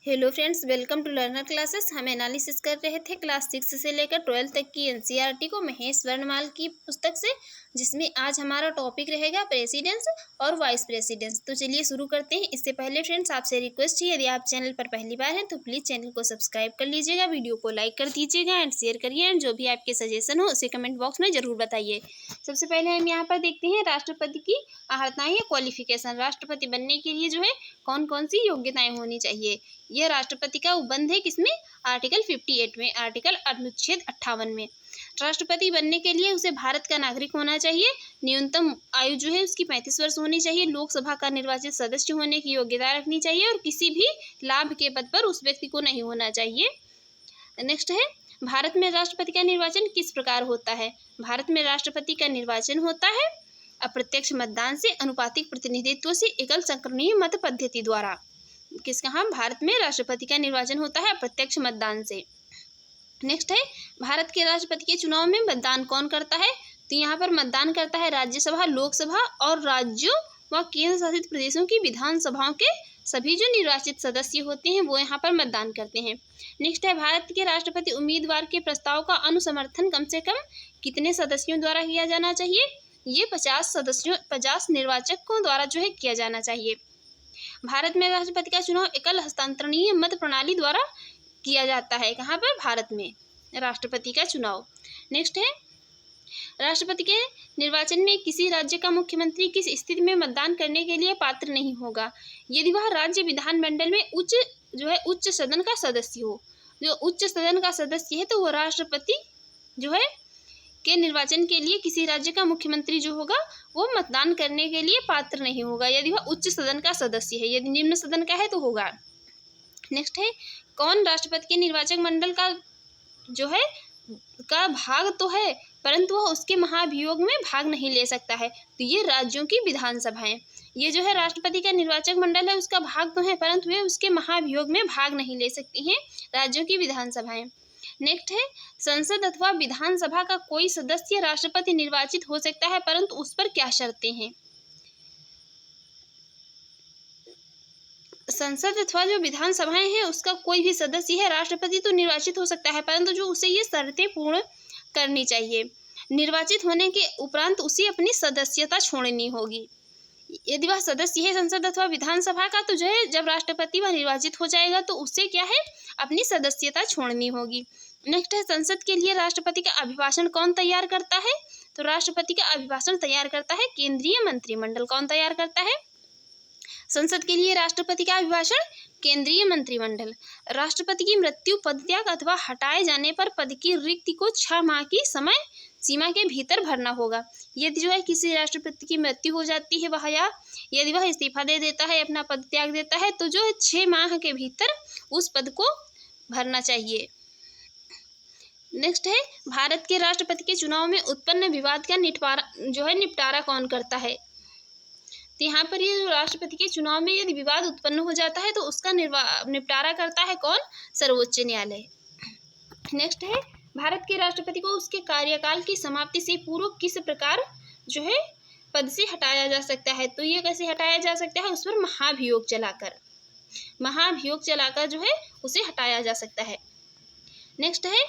Hello friends, welcome to learner classes. हम analysis कर रहे थे क्लास 6 से लेकर 12 तक की एनसीईआरटी को महेश वर्णमाल की पुस्तक से, जिसमें आज हमारा टॉपिक रहेगा प्रेसिडेंस और वाइस प्रेसिडेंस। तो चलिए शुरू करते हैं। इससे पहले फ्रेंड्स आपसे रिक्वेस्ट है, यदि आप चैनल पर पहली बार हैं तो प्लीज़ चैनल को सब्सक्राइब कर लीजिएगा, वीडियो को लाइक कर दीजिएगा एंड शेयर करिए, एंड जो भी आपके सजेशन हो उसे कमेंट बॉक्स में ज़रूर बताइए। सबसे पहले हम यहाँ पर देखते हैं राष्ट्रपति की अहर्ताएँ या क्वालिफिकेशन। राष्ट्रपति बनने के लिए जो है कौन कौन सी योग्यताएं होनी चाहिए। यह राष्ट्रपति का उपबंध है किसमें? आर्टिकल 58 में, आर्टिकल अनुच्छेद 58 में। राष्ट्रपति बनने के लिए उसे भारत का नागरिक होना चाहिए। न्यूनतम आयु जो है उसकी 35 वर्ष होनी चाहिए। लोकसभा का निर्वाचित सदस्य होने की योग्यता रखनी चाहिए और किसी भी लाभ के पद पर उस व्यक्ति को नहीं होना चाहिए। नेक्स्ट है, भारत में राष्ट्रपति का निर्वाचन किस प्रकार होता है? भारत में राष्ट्रपति का निर्वाचन होता है अप्रत्यक्ष मतदान से, अनुपातिक प्रतिनिधित्व से, एकल संक्रमणीय मत पद्धति द्वारा। किसका? हम भारत में राष्ट्रपति का निर्वाचन होता है अप्रत्यक्ष मतदान से। नेक्स्ट है, भारत के राष्ट्रपति के चुनाव में मतदान कौन करता है? तो यहाँ पर मतदान करता है राज्यसभा, लोकसभा और राज्यों व केंद्र शासित प्रदेशों की विधानसभाओं के सभी जो निर्वाचित सदस्य होते हैं वो यहाँ पर मतदान करते हैं। नेक्स्ट है, भारत के राष्ट्रपति उम्मीदवार के प्रस्ताव का अनुसमर्थन कम से कम कितने सदस्यों द्वारा किया जाना चाहिए? ये 50 निर्वाचकों द्वारा जो है किया जाना चाहिए। भारत में राष्ट्रपति का चुनाव एकल हस्तांतरणीय मत प्रणाली द्वारा किया जाता है। कहाँ पर? भारत में राष्ट्रपति का चुनाव। नेक्स्ट है, राष्ट्रपति के निर्वाचन में किसी राज्य का मुख्यमंत्री किस स्थिति में मतदान करने के लिए पात्र नहीं होगा? यदि वह राज्य विधानमंडल में उच्च सदन का सदस्य हो। जो उच्च सदन का सदस्य है तो वो राष्ट्रपति जो है के निर्वाचन के लिए किसी राज्य का मुख्यमंत्री जो होगा वो मतदान करने के लिए पात्र नहीं होगा यदि वह उच्च सदन का सदस्य है। यदि निम्न सदन का है तो होगा। नेक्स्ट है, कौन राष्ट्रपति के निर्वाचक मंडल का जो है का भाग तो है परंतु वह उसके महाभियोग में भाग नहीं ले सकता है? तो ये राज्यों की विधानसभाएं। ये जो है राष्ट्रपति का निर्वाचक मंडल है उसका भाग तो है परंतु वे उसके महाभियोग में भाग नहीं ले सकती हैं, राज्यों की विधानसभाएं। नेक्स्ट है, संसद अथवा विधानसभा का कोई सदस्य राष्ट्रपति निर्वाचित हो सकता है परंतु उस पर क्या शर्तें हैं? संसद अथवा जो विधानसभाएं हैं उसका कोई भी सदस्य है राष्ट्रपति तो निर्वाचित हो सकता है परंतु जो उसे ये शर्तें पूर्ण करनी चाहिए। निर्वाचित होने के उपरांत उसे अपनी सदस्यता छोड़नी होगी। यदि वह सदस्य है संसद अथवा विधानसभा का तो जो है जब राष्ट्रपति वह निर्वाचित हो जाएगा तो उससे क्या है? अपनी सदस्यता छोड़नी होगी। नेक्स्ट है, संसद के लिए राष्ट्रपति का अभिभाषण कौन तैयार करता है? तो राष्ट्रपति का अभिभाषण तैयार करता है केंद्रीय मंत्रिमंडल। कौन तैयार करता है संसद के लिए राष्ट्रपति का अभिभाषण? केंद्रीय मंत्रिमंडल। राष्ट्रपति की मृत्यु, पदत्याग अथवा हटाए जाने पर पद की रिक्ति को 6 माह की समय सीमा के भीतर भरना होगा। यदि जो है किसी राष्ट्रपति की मृत्यु हो जाती है वह या यदि वह इस्तीफा दे देता है, अपना पद त्याग देता है तो जो है 6 माह के भीतर उस पद को भरना चाहिए। नेक्स्ट है, भारत के राष्ट्रपति के चुनाव में उत्पन्न विवाद का निपटारा कौन करता है? तो यहाँ पर ये राष्ट्रपति के चुनाव में यदि विवाद उत्पन्न हो जाता है तो उसका निपटारा करता है कौन? सर्वोच्च न्यायालय। नेक्स्ट है, भारत के राष्ट्रपति को उसके कार्यकाल की समाप्ति से पूर्व किस प्रकार जो है पद से हटाया जा सकता है? तो ये कैसे हटाया जा सकता है? उस पर महाभियोग चलाकर जो है उसे हटाया जा सकता है। नेक्स्ट है,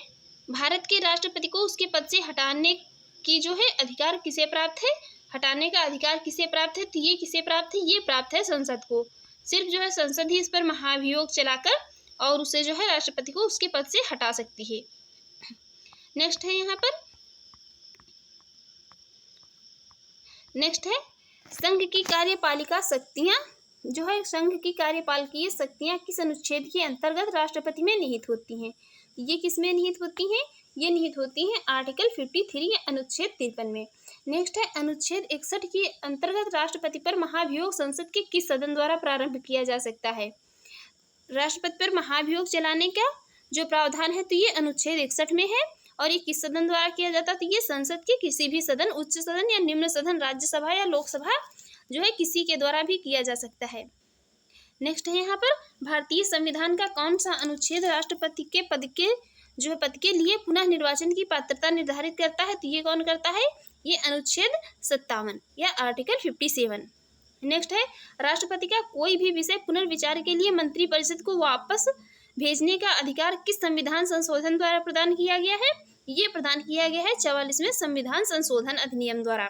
भारत के राष्ट्रपति को उसके पद से हटाने की जो है अधिकार किसे प्राप्त है? हटाने का अधिकार किसे प्राप्त है? तो ये किसे प्राप्त है? ये प्राप्त है संसद को। सिर्फ जो है संसद ही इस पर महाभियोग चलाकर और उसे जो है राष्ट्रपति को उसके पद से हटा सकती है। नेक्स्ट है, यहाँ पर नेक्स्ट है, संघ की कार्यपालिका शक्तियाँ जो है संघ की कार्यपालकीय शक्तियाँ किस अनुच्छेद के अंतर्गत राष्ट्रपति में निहित होती हैं? ये किस में निहित होती हैं? ये निहित होती हैं आर्टिकल 53 या अनुच्छेद 53 में। नेक्स्ट है, अनुच्छेद 61 के अंतर्गत राष्ट्रपति पर महाभियोग संसद के किस सदन द्वारा प्रारंभ किया जा सकता है? राष्ट्रपति पर महाभियोग चलाने का जो प्रावधान है तो ये अनुच्छेद 61 में है और ये किस सदन द्वारा किया जाता है? तो ये संसद के किसी भी सदन, उच्च सदन या निम्न सदन, राज्यसभा या लोकसभा जो है किसी के द्वारा भी किया जा सकता है। नेक्स्ट है, यहाँ पर भारतीय संविधान का कौन सा अनुच्छेद राष्ट्रपति के पद के लिए पुनः निर्वाचन की पात्रता निर्धारित करता है? तो ये कौन करता है? ये अनुच्छेद 57 या आर्टिकल 57। नेक्स्ट है, राष्ट्रपति का कोई भी विषय पुनर्विचार के लिए मंत्रिपरिषद को वापस भेजने का अधिकार किस संविधान संशोधन द्वारा प्रदान किया गया है? ये प्रदान किया गया है 44वें संविधान संशोधन अधिनियम द्वारा।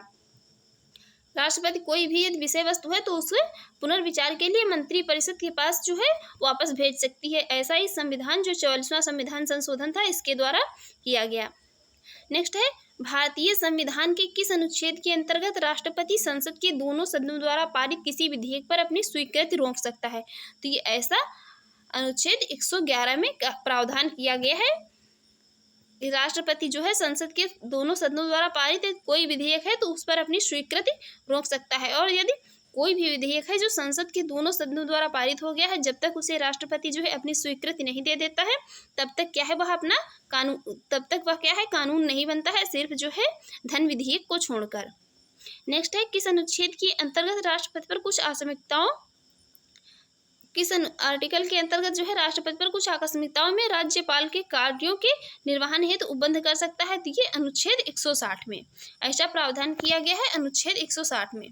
राष्ट्रपति कोई भी यदि विषय वस्तु है तो उसे पुनर्विचार के लिए मंत्रिपरिषद के पास जो है वापस भेज सकती है। ऐसा ही संविधान जो 44वां संविधान संशोधन था इसके द्वारा किया गया। नेक्स्ट है, भारतीय संविधान के किस अनुच्छेद के अंतर्गत राष्ट्रपति संसद के दोनों सदनों द्वारा पारित किसी विधेयक पर अपनी स्वीकृति रोक सकता है? तो ये ऐसा अनुच्छेद 111 में प्रावधान किया गया है। राष्ट्रपति जो है संसद के दोनों सदनों द्वारा पारित कोई विधेयक है तो उस पर अपनी स्वीकृति रोक सकता है। और यदि कोई भी विधेयक है जो संसद के दोनों सदनों द्वारा पारित हो गया है, जब तक उसे राष्ट्रपति जो है अपनी स्वीकृति नहीं दे देता है तब तक क्या है वह अपना कानून कानून नहीं बनता है, सिर्फ जो है धन विधेयक को छोड़कर। नेक्स्ट है, किस अनुच्छेद के अंतर्गत राष्ट्रपति पर कुछ आकस्मिकताओं किस आर्टिकल के अंतर्गत जो है राष्ट्रपति पर कुछ आकस्मिकताओं में राज्यपाल के कार्यों के निर्वहन हेतु उपबंध कर सकता है? तो ये अनुच्छेद 160 में ऐसा प्रावधान किया गया है, अनुच्छेद 160 में।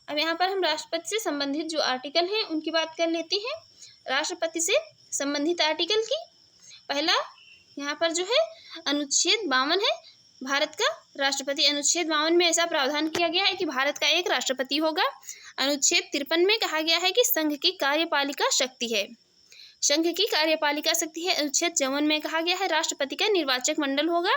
अब यहाँ पर हम राष्ट्रपति से संबंधित जो आर्टिकल हैं उनकी बात कर लेते हैं। राष्ट्रपति से संबंधित आर्टिकल की पहला यहाँ पर जो है अनुच्छेद 52 है, भारत का राष्ट्रपति। अनुच्छेद 52 में ऐसा प्रावधान किया गया है कि भारत का एक राष्ट्रपति होगा। अनुच्छेद 53 में कहा गया है कि संघ की कार्यपालिका शक्ति है, संघ की कार्यपालिका शक्ति है। अनुच्छेद 54 में कहा गया है राष्ट्रपति का निर्वाचक मंडल होगा।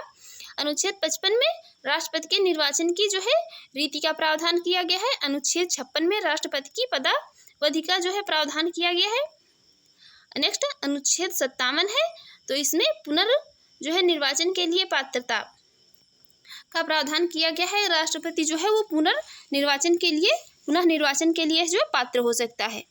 अनुच्छेद 55 में राष्ट्रपति के निर्वाचन की जो है रीति का प्रावधान किया गया है। अनुच्छेद 56 में राष्ट्रपति की पदावधि का जो है प्रावधान किया गया है। नेक्स्ट अनुच्छेद 57 है, तो इसमें जो है निर्वाचन के लिए पात्रता का प्रावधान किया गया है। राष्ट्रपति जो है वो पुनः निर्वाचन के लिए जो पात्र हो सकता है।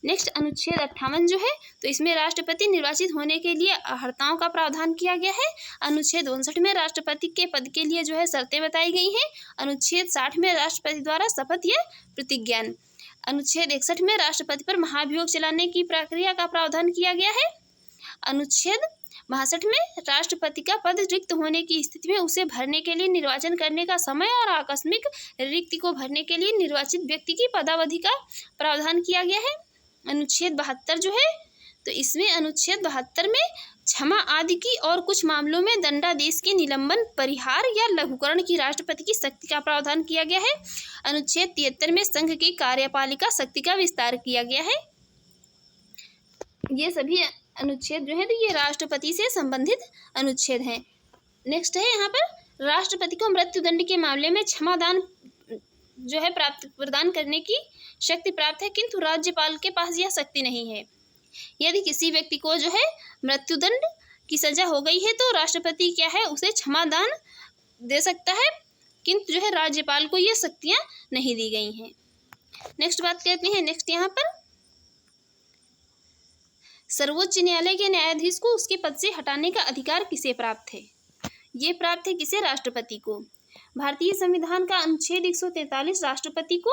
नेक्स्ट अनुच्छेद 58 जो है, तो इसमें राष्ट्रपति निर्वाचित होने के लिए अर्हताओं का प्रावधान किया गया है। अनुच्छेद 59 में राष्ट्रपति के पद के लिए जो है शर्तें बताई गई हैं। अनुच्छेद 60 में राष्ट्रपति द्वारा शपथ या प्रतिज्ञान। अनुच्छेद 61 में राष्ट्रपति पर महाभियोग चलाने की प्रक्रिया का प्रावधान किया गया है। अनुच्छेद 62 में राष्ट्रपति का पद रिक्त होने की स्थिति में उसे भरने के लिए निर्वाचन करने का समय और आकस्मिक रिक्ति को भरने के लिए निर्वाचित व्यक्ति की पदावधि का प्रावधान किया गया है। अनुच्छेद 72 जो है, तो इसमें अनुच्छेद 72 में क्षमा आदि की और कुछ मामलों में दंडादेश के निलंबन, परिहार या लघुकरण की राष्ट्रपति की शक्ति का प्रावधान किया गया है। अनुच्छेद 73 में संघ की कार्यपालिका शक्ति का विस्तार किया गया है। ये सभी अनुच्छेद जो है तो ये राष्ट्रपति से संबंधित अनुच्छेद हैं। नेक्स्ट है यहाँ पर राष्ट्रपति को मृत्युदंड के मामले में क्षमादान जो है प्रदान करने की शक्ति प्राप्त है, किंतु राज्यपाल के पास यह शक्ति नहीं है। यदि किसी व्यक्ति को जो है मृत्युदंड की सजा हो गई है तो राष्ट्रपति क्या है उसे क्षमादान दे सकता है, किंतु जो है राज्यपाल को ये शक्तियाँ नहीं दी गई हैं। नेक्स्ट बात करते हैं। नेक्स्ट यहाँ पर सर्वोच्च न्यायालय के न्यायाधीश को उसके पद से हटाने का अधिकार किसे प्राप्त है? ये प्राप्त है किसे? राष्ट्रपति को। भारतीय संविधान का अनुच्छेद 143 राष्ट्रपति को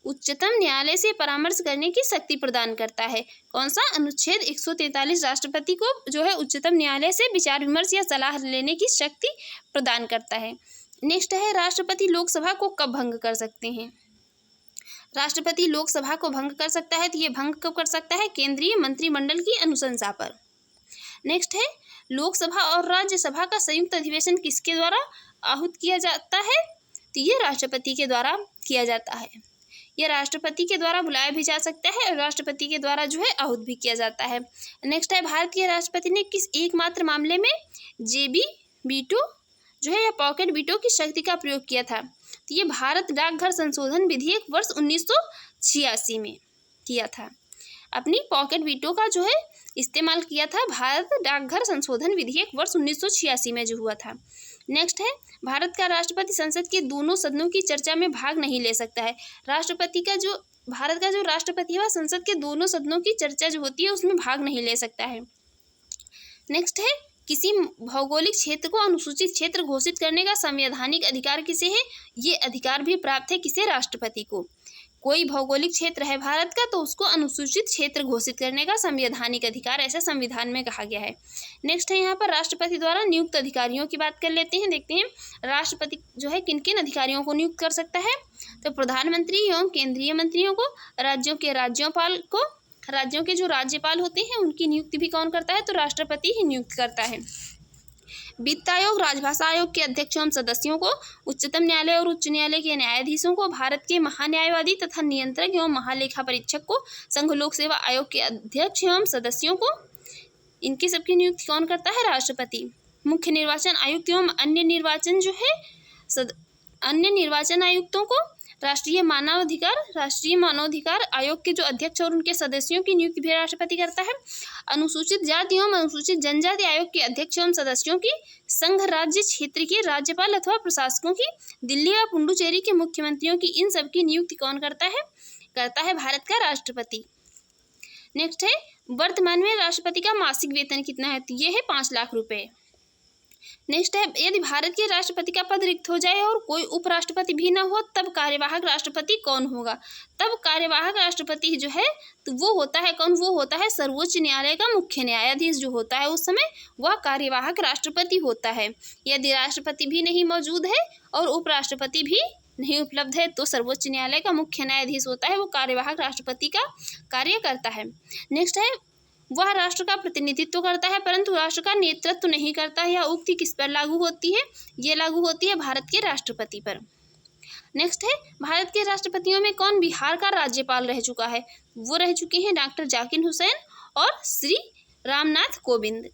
उच्चतम न्यायालय से परामर्श करने की शक्ति प्रदान करता है। कौन सा? अनुच्छेद 143 राष्ट्रपति को जो है उच्चतम न्यायालय से विचार विमर्श या सलाह लेने की शक्ति प्रदान करता है। नेक्स्ट है राष्ट्रपति लोकसभा को कब भंग कर सकते हैं? राष्ट्रपति लोकसभा को भंग कर सकता है, तो ये भंग कब कर सकता है? केंद्रीय मंत्रिमंडल की अनुशंसा पर। नेक्स्ट है लोकसभा और राज्यसभा का संयुक्त अधिवेशन किसके द्वारा आहूत किया जाता है? तो ये राष्ट्रपति के द्वारा किया जाता है। ये राष्ट्रपति के द्वारा बुलाया भी जा सकता है और राष्ट्रपति के द्वारा जो है आहूत भी किया जाता है। नेक्स्ट है भारत के राष्ट्रपति ने किस एकमात्र मामले में जेबी वीटो जो है या पॉकेट वीटो की शक्ति का प्रयोग किया था? तो ये भारत डाकघर संशोधन विधेयक वर्ष 1986 में किया था। अपनी पॉकेट वीटो का जो है इस्तेमाल किया था भारत डाकघर संशोधन विधेयक वर्ष 1986 में जो हुआ था। नेक्स्ट है भारत का राष्ट्रपति संसद के दोनों सदनों की चर्चा में भाग नहीं ले सकता है। भारत का जो राष्ट्रपति है वह संसद के दोनों सदनों की चर्चा जो होती है उसमें भाग नहीं ले सकता है। नेक्स्ट है किसी भौगोलिक क्षेत्र को अनुसूचित क्षेत्र घोषित करने का संवैधानिक अधिकार किसे है? ये अधिकार भी प्राप्त है किसे? राष्ट्रपति को। कोई भौगोलिक क्षेत्र है भारत का तो उसको अनुसूचित क्षेत्र घोषित करने का संवैधानिक अधिकार ऐसा संविधान में कहा गया है। नेक्स्ट है यहाँ पर राष्ट्रपति द्वारा नियुक्त अधिकारियों की बात कर लेते हैं। देखते हैं राष्ट्रपति जो है किन किन अधिकारियों को नियुक्त कर सकता है। तो प्रधानमंत्री एवं केंद्रीय मंत्रियों को, राज्यों के राज्यपाल को, राज्यों के जो राज्यपाल होते हैं उनकी नियुक्ति भी कौन करता है, तो राष्ट्रपति ही नियुक्त करता है। वित्त आयोग, राजभाषा आयोग के अध्यक्ष एवं सदस्यों को, उच्चतम न्यायालय और उच्च न्यायालय के न्यायाधीशों को, भारत के महान्यायवादी तथा नियंत्रक एवं महालेखा परीक्षक को, संघ लोक सेवा आयोग के अध्यक्ष एवं सदस्यों को, इनकी सबकी नियुक्ति कौन करता है, राष्ट्रपति। मुख्य निर्वाचन आयुक्त एवं अन्य निर्वाचन आयुक्तों को, राष्ट्रीय मानवाधिकार आयोग के जो अध्यक्ष और उनके सदस्यों की नियुक्ति भी राष्ट्रपति करता है। अनुसूचित जाति एवं अनुसूचित जनजाति आयोग के अध्यक्ष एवं सदस्यों की, संघ राज्य क्षेत्र के राज्यपाल अथवा प्रशासकों की, दिल्ली व पुडुचेरी के मुख्यमंत्रियों की, इन सब की नियुक्ति कौन करता है भारत का राष्ट्रपति। नेक्स्ट है वर्तमान में राष्ट्रपति का मासिक वेतन कितना है, तो ये है 5 लाख रुपए। नेक्स्ट है यदि भारत के राष्ट्रपति का पद रिक्त हो जाए और कोई उपराष्ट्रपति भी ना हो तब कार्यवाहक राष्ट्रपति कौन होगा। तब कार्यवाहक राष्ट्रपति जो है तो वो होता है कौन, वो होता है सर्वोच्च न्यायालय का मुख्य न्यायाधीश जो होता है उस समय वह कार्यवाहक राष्ट्रपति होता है। यदि राष्ट्रपति भी नहीं मौजूद है और उपराष्ट्रपति भी नहीं उपलब्ध है तो सर्वोच्च न्यायालय का मुख्य न्यायाधीश होता है, वो कार्यवाहक राष्ट्रपति का कार्य करता है। नेक्स्ट है वह राष्ट्र का प्रतिनिधित्व करता है परंतु राष्ट्र का नेतृत्व नहीं करता है। यह उक्ति किस पर लागू होती है, ये लागू होती है भारत के राष्ट्रपति पर। नेक्स्ट है भारत के राष्ट्रपतियों में कौन बिहार का राज्यपाल रह चुका है, वो रह चुके हैं डॉक्टर जाकिर हुसैन और श्री रामनाथ कोविंद।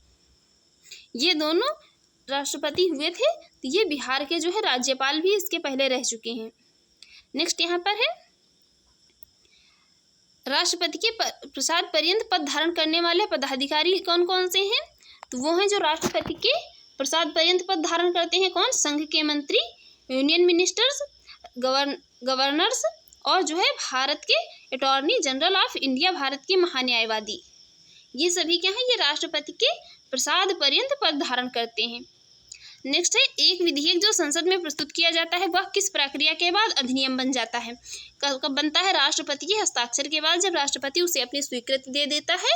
ये दोनों राष्ट्रपति हुए थे, तो ये बिहार के जो है राज्यपाल भी इसके पहले रह चुके हैं। नेक्स्ट यहाँ पर है राष्ट्रपति के प्रसाद पर्यंत पद धारण करने वाले पदाधिकारी कौन कौन से हैं, तो वो हैं जो राष्ट्रपति के प्रसाद पर्यंत पद धारण करते हैं कौन, संघ के मंत्री, यूनियन मिनिस्टर्स, गवर्नर्स और जो है भारत के attorney general of India, Bharat के महान्यायवादी। ये सभी क्या हैं, ये राष्ट्रपति के प्रसाद पर्यंत पद धारण करते हैं। नेक्स्ट है एक विधेयक जो संसद में प्रस्तुत किया जाता है वह किस प्रक्रिया के बाद अधिनियम बन जाता है। कब बनता है, राष्ट्रपति के हस्ताक्षर के बाद। जब राष्ट्रपति उसे अपनी स्वीकृति दे देता है,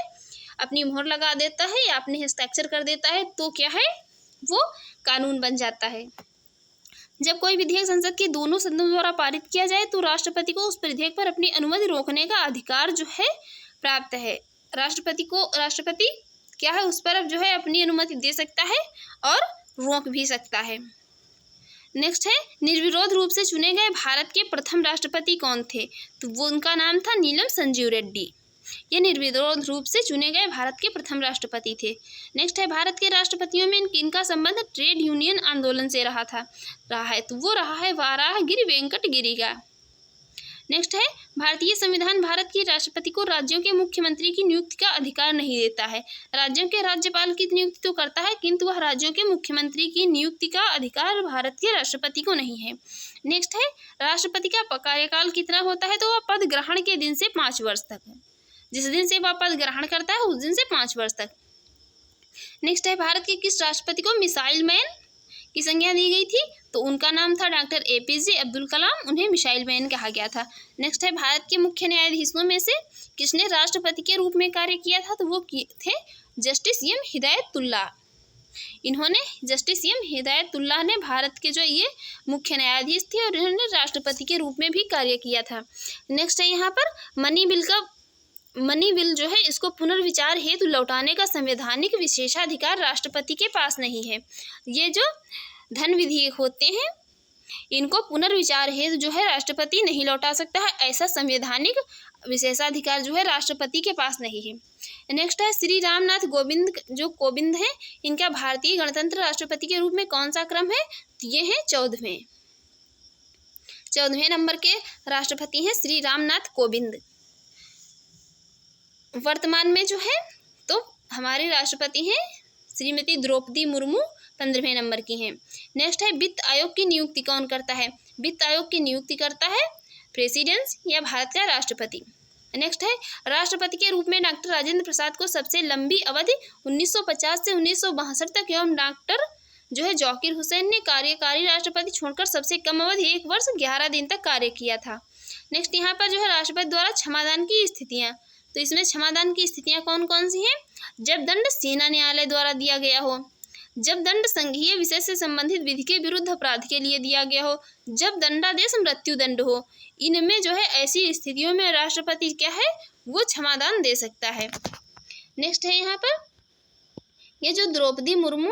अपनी मोहर लगा देता है या अपने हस्ताक्षर कर देता है तो क्या है, वो कानून बन जाता है। जब कोई विधेयक संसद के दोनों सदनों द्वारा पारित किया जाए तो राष्ट्रपति को उस विधेयक पर अपनी अनुमति रोकने का अधिकार जो है प्राप्त है। राष्ट्रपति क्या है, उस पर जो है अपनी अनुमति दे सकता है और रोक भी सकता है। नेक्स्ट है निर्विरोध रूप से चुने गए भारत के प्रथम राष्ट्रपति कौन थे, तो वो उनका नाम था नीलम संजीव रेड्डी। ये निर्विरोध रूप से चुने गए भारत के प्रथम राष्ट्रपति थे। नेक्स्ट है भारत के राष्ट्रपतियों में किनका संबंध ट्रेड यूनियन आंदोलन से रहा है, तो वो रहा है वाराहगिरी वेंकट गिरी का। नेक्स्ट है भारतीय संविधान भारत के राष्ट्रपति को राज्यों के मुख्यमंत्री की नियुक्ति का अधिकार नहीं देता है। राज्यों के राज्यपाल की नियुक्ति तो करता है किंतु वह राज्यों के मुख्यमंत्री की नियुक्ति का अधिकार भारत के राष्ट्रपति को नहीं है। नेक्स्ट है राष्ट्रपति का कार्यकाल कितना होता है, तो वह पद ग्रहण के दिन से 5 वर्ष तक है। जिस दिन से वह पद ग्रहण करता है उस दिन से 5 वर्ष तक। नेक्स्ट है भारत के किस राष्ट्रपति को मिसाइल मैन की संज्ञा दी गई थी, तो उनका नाम था डॉक्टर APJ अब्दुल कलाम, उन्हें मिसाइल मैन कहा गया था। नेक्स्ट है भारत के मुख्य न्यायाधीशों में से किसने राष्ट्रपति के रूप में कार्य किया था, तो वो थे जस्टिस M हिदायतुल्लाह। इन्होंने जस्टिस M हिदायतुल्लाह ने भारत के जो ये मुख्य न्यायाधीश थे और इन्होंने राष्ट्रपति के रूप में भी कार्य किया था। नेक्स्ट है यहाँ पर मनी बिल जो है इसको पुनर्विचार हेतु लौटाने का संवैधानिक विशेषाधिकार राष्ट्रपति के पास नहीं है। ये जो धन विधेयक होते हैं इनको पुनर्विचार हेतु जो है राष्ट्रपति नहीं लौटा सकता है, ऐसा संवैधानिक विशेषाधिकार जो है राष्ट्रपति के पास नहीं है। नेक्स्ट है श्री रामनाथ कोविंद हैं, इनका भारतीय गणतंत्र राष्ट्रपति के रूप में कौन सा क्रम है, तो ये हैं 14वें नंबर के राष्ट्रपति हैं श्री रामनाथ कोविंद। वर्तमान में जो है तो हमारे राष्ट्रपति हैं श्रीमती द्रौपदी मुर्मू, 15वें नंबर की हैं। नेक्स्ट है वित्त आयोग की नियुक्ति कौन करता है, वित्त आयोग की नियुक्ति करता है प्रेसिडेंट या भारत का राष्ट्रपति। नेक्स्ट है राष्ट्रपति के रूप में डॉक्टर राजेंद्र प्रसाद को सबसे लंबी अवधि 1950 से 1962 तक एवं डॉक्टर जो है जाकिर हुसैन ने कार्यकारी राष्ट्रपति छोड़कर सबसे कम अवधि 1 वर्ष 11 दिन तक कार्य किया था। नेक्स्ट यहाँ पर जो है राष्ट्रपति द्वारा क्षमादान की स्थितियाँ, तो इसमें क्षमादान की स्थितियाँ कौन कौन सी हैं? जब दंड सेना न्यायालय द्वारा दिया गया हो, जब दंड संघीय विषय से संबंधित विधि के विरुद्ध अपराध के लिए दिया गया हो, जब दंडादेश मृत्यु दंड हो, इनमें जो है ऐसी स्थितियों में राष्ट्रपति क्या है वो क्षमादान दे सकता है। नेक्स्ट है यहाँ पर ये जो द्रौपदी मुर्मू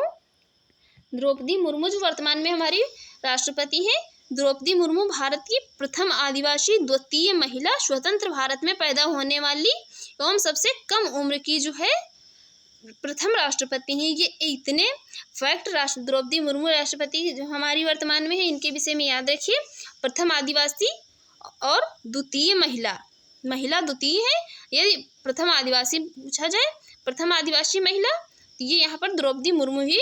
जो वर्तमान में हमारी राष्ट्रपति हैं। द्रौपदी मुर्मू भारत की प्रथम आदिवासी द्वितीय महिला स्वतंत्र भारत में पैदा होने वाली एवं सबसे कम उम्र की जो है प्रथम राष्ट्रपति हैं। ये इतने फैक्ट द्रौपदी मुर्मू राष्ट्रपति जो हमारी वर्तमान में है इनके विषय में याद रखिए। प्रथम आदिवासी और द्वितीय महिला द्वितीय है। यदि प्रथम आदिवासी पूछा जाए, प्रथम आदिवासी महिला, तो ये यहाँ पर द्रौपदी मुर्मू ही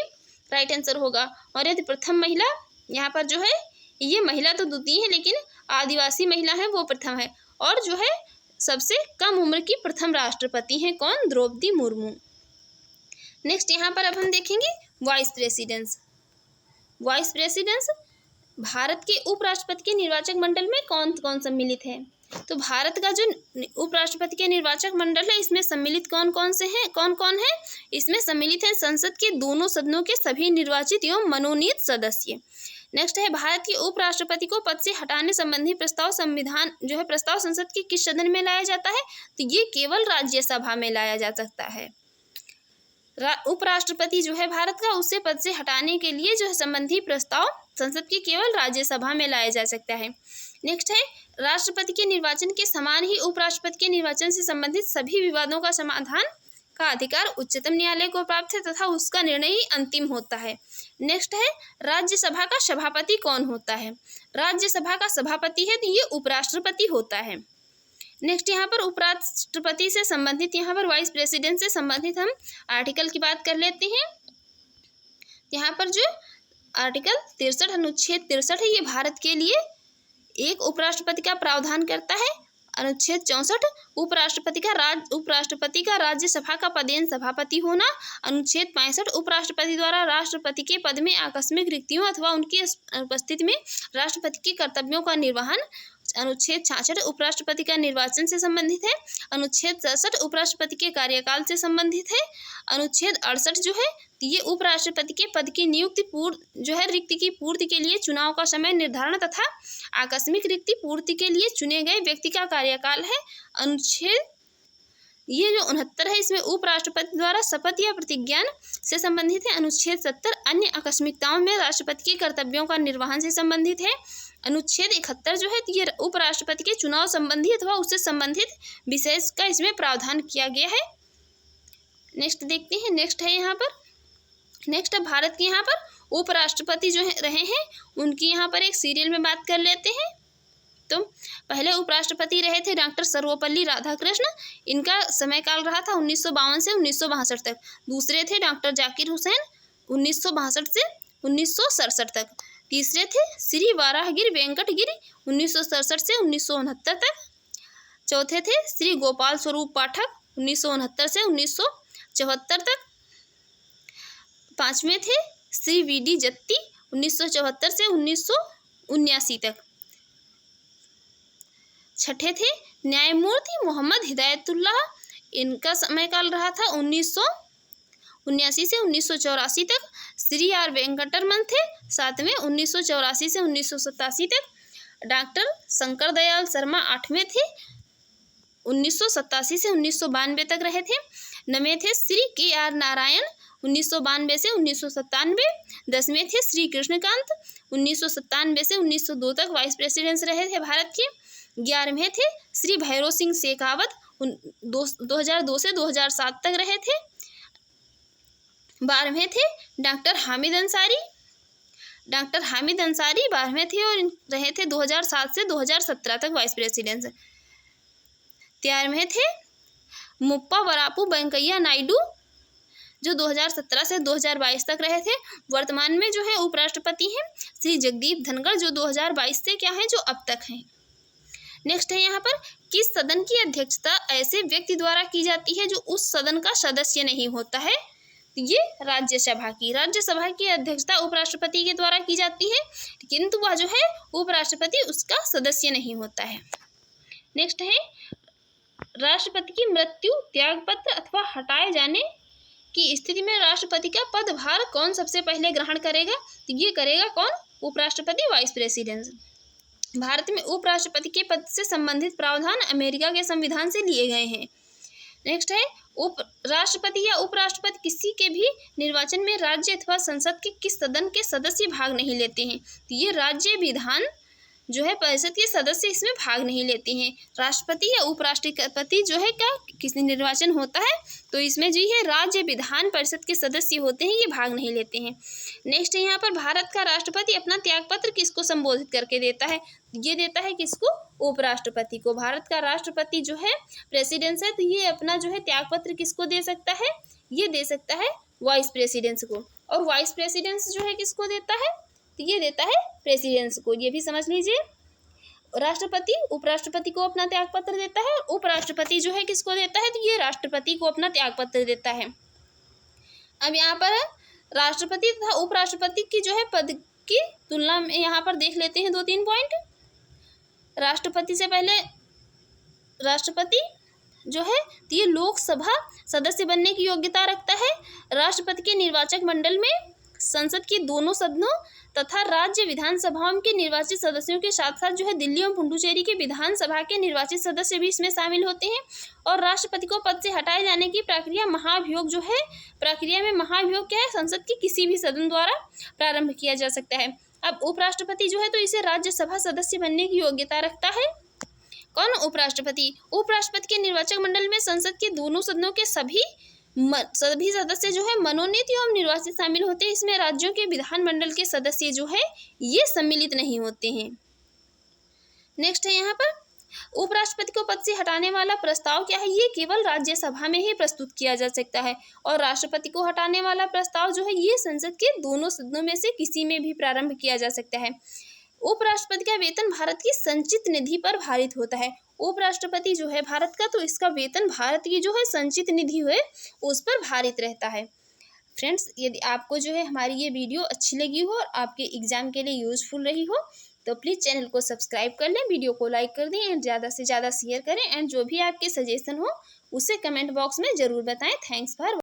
राइट आंसर होगा। और यदि प्रथम महिला, यहाँ पर जो है ये महिला तो द्वितीय है लेकिन आदिवासी महिला है वो प्रथम है। और जो है सबसे कम उम्र की प्रथम राष्ट्रपति हैं कौन? द्रौपदी मुर्मू। नेक्स्ट यहाँ पर अब हम देखेंगे vice precedence. Vice precedence Bharat के उपराष्ट्रपति के निर्वाचक मंडल में कौन कौन सम्मिलित है? तो भारत का जो उपराष्ट्रपति के निर्वाचक मंडल है इसमें सम्मिलित कौन कौन है? इसमें सम्मिलित है संसद के दोनों सदनों के सभी निर्वाचित एवं मनोनीत सदस्य। नेक्स्ट है भारत के उपराष्ट्रपति को पद से हटाने संबंधी प्रस्ताव प्रस्ताव संसद के किस सदन में लाया जाता है? तो ये केवल राज्यसभा में लाया जा सकता है। उपराष्ट्रपति जो है भारत का, उससे पद से हटाने के लिए जो है संबंधी प्रस्ताव संसद की केवल राज्यसभा में लाया जा सकता है। नेक्स्ट है राष्ट्रपति के निर्वाचन के समान ही उपराष्ट्रपति के निर्वाचन से संबंधित सभी विवादों का समाधान का अधिकार उच्चतम न्यायालय को प्राप्त है तथा उसका निर्णय ही अंतिम होता है। नेक्स्ट है राज्यसभा का सभापति कौन होता है? राज्यसभा का सभापति है तो ये उपराष्ट्रपति होता है। नेक्स्ट यहाँ पर उपराष्ट्रपति से संबंधित, यहाँ पर वाइस प्रेसिडेंट से संबंधित हम आर्टिकल की बात कर लेते हैं। यहाँ पर जो आर्टिकल 63 अनुच्छेद 63 है ये भारत के लिए एक उपराष्ट्रपति का प्रावधान करता है। अनुच्छेद 64 उपराष्ट्रपति का राज्यसभा का पदेन सभापति होना। अनुच्छेद 65 उपराष्ट्रपति द्वारा राष्ट्रपति के पद में आकस्मिक रिक्तियों अथवा उनकी उपस्थिति में राष्ट्रपति के कर्तव्यों का निर्वहन। अनुच्छेद 66 उपराष्ट्रपति का निर्वाचन से संबंधित है। अनुच्छेद 67 उपराष्ट्रपति के कार्यकाल से संबंधित है। अनुच्छेद 68 जो है ये उपराष्ट्रपति के पद की नियुक्ति रिक्ति की पूर्ति के लिए चुनाव का समय निर्धारण तथा आकस्मिक रिक्ति पूर्ति के लिए चुने गए व्यक्ति का कार्यकाल है। अनुच्छेद ये जो 69 है इसमें उपराष्ट्रपति द्वारा शपथ या प्रतिज्ञान से संबंधित है। अनुच्छेद 70 अन्य आकस्मिकताओं में राष्ट्रपति के कर्तव्यों का निर्वहन से संबंधित है। अनुच्छेद 71 जो है ये उपराष्ट्रपति के चुनाव संबंधी अथवा उससे संबंधित विषय का इसमें प्रावधान किया गया है। नेक्स्ट देखते हैं। नेक्स्ट है यहाँ पर भारत के यहाँ पर उपराष्ट्रपति जो रहे हैं उनकी यहाँ पर एक सीरियल में बात कर लेते हैं। तो पहले उपराष्ट्रपति रहे थे डॉक्टर सर्वपल्ली राधाकृष्ण, इनका समयकाल रहा था 1952 से 1962 तक। दूसरे थे डॉक्टर जाकिर हुसैन 1962 से 1967 तक। तीसरे थे श्री वाराहगिरी वेंकटगिरी 1967 से 1969 तक। चौथे थे श्री गोपाल स्वरूप पाठक 1969 से 1974 तक। पांचवें थे श्री वी.डी. जत्ती 1974 से 1979 तक। छठे थे न्यायमूर्ति मोहम्मद हिदायतुल्लाह, इनका समयकाल रहा था 1979 से 1984 तक। श्री आर वेंकटरमन थे सातवें 1984 से 1987 तक। डॉक्टर शंकर दयाल शर्मा आठवें थे 1987 से 1992 तक रहे थे। नवें थे श्री के.आर. नारायण 1992 से 1997। 10वें थे श्री कृष्णकांत 1997 से 1902 तक वाइस प्रेसिडेंट रहे थे भारत के। 11वें थे श्री भैरव सिंह शेखावत 2002 से 2007 तक रहे थे। 12वें थे डॉक्टर हामिद अंसारी 12वें थे और रहे थे 2007 से 2017 तक वाइस प्रेसिडेंट। 13वें थे मुप्पा वरापू वेंकैया नायडू जो 2017 से 2022 तक रहे थे। वर्तमान में जो है उपराष्ट्रपति हैं श्री जगदीप धनखड़ जो 2022 से क्या है जो अब तक हैं। नेक्स्ट है यहाँ पर किस सदन की अध्यक्षता ऐसे व्यक्ति द्वारा की जाती है जो उस सदन का सदस्य नहीं होता है? ये राज्यसभा की अध्यक्षता उपराष्ट्रपति के द्वारा की जाती है, किंतु वह जो है उपराष्ट्रपति उसका सदस्य नहीं होता है। नेक्स्ट है राष्ट्रपति की मृत्यु, त्यागपत्र अथवा हटाए जाने की स्थिति में राष्ट्रपति का पदभार कौन सबसे पहले ग्रहण करेगा? तो ये करेगा कौन? उपराष्ट्रपति, वाइस प्रेसिडेंट। भारत में उपराष्ट्रपति के पद से संबंधित प्रावधान अमेरिका के संविधान से लिए गए हैं। नेक्स्ट है राष्ट्रपति या उपराष्ट्रपति किसी के भी निर्वाचन में राज्य अथवा संसद के किस सदन के सदस्य भाग नहीं लेते हैं? तो ये राज्य विधान जो है परिषद के सदस्य इसमें भाग नहीं लेते हैं। राष्ट्रपति या उपराष्ट्रपति जो है क्या किसी निर्वाचन होता है तो इसमें जो है राज्य विधान परिषद के सदस्य होते हैं, ये भाग नहीं लेते हैं। नेक्स्ट यहाँ पर भारत का राष्ट्रपति अपना त्यागपत्र किसको संबोधित करके देता है? ये देता है किसको? उपराष्ट्रपति को। भारत का राष्ट्रपति जो है प्रेसिडेंट है, तो ये अपना जो है त्यागपत्र किसको दे सकता है? ये दे सकता है वाइस प्रेसिडेंट को। और वाइस प्रेसिडेंट जो है किसको देता है? तो ये देता है प्रेसिडेंट को। ये भी समझ लीजिए, राष्ट्रपति उपराष्ट्रपति को अपना त्यागपत्र देता है, और उपराष्ट्रपति जो है किसको देता है? तो ये राष्ट्रपति को अपना त्यागपत्र देता है। अब यहाँ पर राष्ट्रपति तथा उपराष्ट्रपति की जो है पद की तुलना में यहाँ पर देख लेते हैं 2-3 पॉइंट। राष्ट्रपति से पहले राष्ट्रपति जो है तो ये लोकसभा सदस्य बनने की योग्यता रखता है। राष्ट्रपति के निर्वाचक मंडल में संसद के दोनों सदनों तथा राज्य विधानसभाओं के निर्वाचित सदस्यों के साथ साथ जो है दिल्ली और पुडुचेरी के विधानसभा के निर्वाचित सदस्य भी इसमें शामिल होते हैं। और राष्ट्रपति को पद से हटाए जाने की प्रक्रिया महाभियोग जो है, प्रक्रिया में महाभियोग क्या है? संसद के किसी भी सदन द्वारा प्रारंभ किया जा सकता है। अब उपराष्ट्रपति जो है तो इसे राज्यसभा सदस्य बनने की योग्यता रखता है। कौन? उपराष्ट्रपति। उपराष्ट्रपति के निर्वाचक मंडल में संसद के दोनों सदनों के सभी सदस्य जो है मनोनीत एवं निर्वाचित शामिल होते हैं। इसमें राज्यों के विधानमंडल के सदस्य जो है ये सम्मिलित नहीं होते हैं। नेक्स्ट है यहाँ पर उपराष्ट्रपति को पद से हटाने वाला प्रस्ताव क्या है? ये केवल राज्यसभा में ही प्रस्तुत किया जा सकता है। और राष्ट्रपति को हटाने वाला प्रस्ताव जो है ये संसद के दोनों सदनों में से किसी में भी प्रारंभ किया जा सकता है। उपराष्ट्रपति का वेतन भारत की संचित निधि पर भारित होता है। उपराष्ट्रपति जो है भारत का, तो इसका वेतन भारत की जो है संचित निधि है उस पर भारित रहता है। फ्रेंड्स, यदि आपको जो है हमारी ये वीडियो अच्छी लगी हो और आपके एग्जाम के लिए यूजफुल रही हो तो प्लीज़ चैनल को सब्सक्राइब कर लें, वीडियो को लाइक कर दें एंड ज़्यादा से ज़्यादा शेयर करें। एंड जो भी आपके सजेशन हो उसे कमेंट बॉक्स में ज़रूर बताएं। Thanks for